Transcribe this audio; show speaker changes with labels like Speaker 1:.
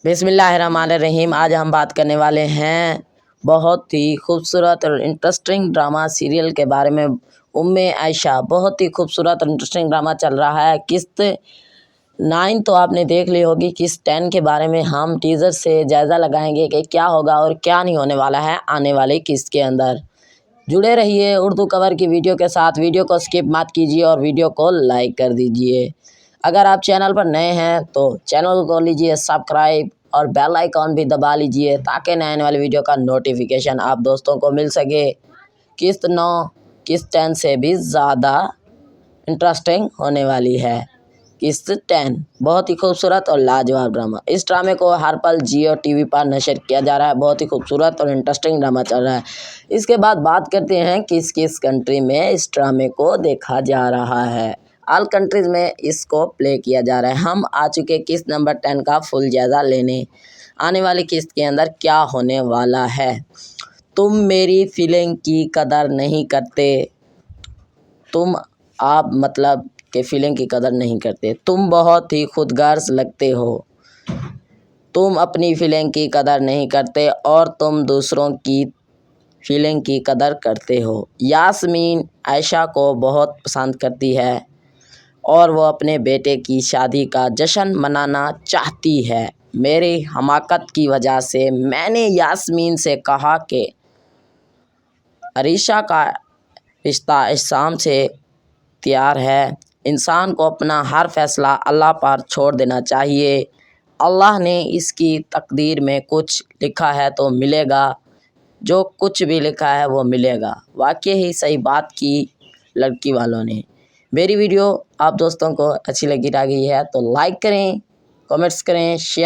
Speaker 1: बिस्मिल्लाहिर्रहमानिर्रहीम। आज हम बात करने वाले हैं बहुत ही खूबसूरत और इंटरेस्टिंग ड्रामा सीरियल के बारे में। उम्मे आयशा बहुत ही खूबसूरत और इंटरेस्टिंग ड्रामा चल रहा है। किस्त 9 तो आपने देख ली होगी। किस्त 10 के बारे में हम टीज़र से जायज़ा लगाएंगे कि क्या होगा और क्या नहीं होने वाला है आने वाली किस्त के अंदर। जुड़े रहिए उर्दू कवर की वीडियो के साथ। वीडियो को स्किप मत कीजिए और वीडियो को लाइक कर दीजिए। अगर आप चैनल पर नए हैं तो चैनल को लीजिए सब्सक्राइब और बेल आइकॉन भी दबा लीजिए ताकि नए आने वाली वीडियो का नोटिफिकेशन आप दोस्तों को मिल सके। किस्त 9 किस्त 10 से भी ज़्यादा इंटरेस्टिंग होने वाली है। किस्त 10 बहुत ही खूबसूरत और लाजवाब ड्रामा। इस ड्रामे को हर पल जियो टीवी पर नशर किया जा रहा है। बहुत ही खूबसूरत और इंटरेस्टिंग ड्रामा चल रहा है। इसके बाद बात करते हैं किस किस कंट्री में इस ड्रामे को देखा जा रहा है। ऑल कंट्रीज़ में इसको प्ले किया जा रहा है। हम आ चुके किस्त नंबर 10 का फुल जायज़ा लेने। आने वाली किस्त के अंदर क्या होने वाला है। तुम मेरी फीलिंग की कदर नहीं करते। आप मतलब कि फीलिंग की कदर नहीं करते। तुम बहुत ही खुदगर्ज लगते हो। तुम अपनी फीलिंग की कदर नहीं करते और तुम दूसरों की फीलिंग की कदर करते हो। यास्मीन आयशा को बहुत पसंद करती है और वो अपने बेटे की शादी का जश्न मनाना चाहती है। मेरी हमाकत की वजह से मैंने यास्मीन से कहा कि अरीशा का रिश्ता इस्लाम से तैयार है। इंसान को अपना हर फैसला अल्लाह पर छोड़ देना चाहिए। अल्लाह ने इसकी तकदीर में कुछ लिखा है तो मिलेगा। जो कुछ भी लिखा है वो मिलेगा। वाकई ही सही बात की लड़की वालों ने। मेरी वीडियो आप दोस्तों को अच्छी लगी है तो लाइक करें, कमेंट्स करें, शेयर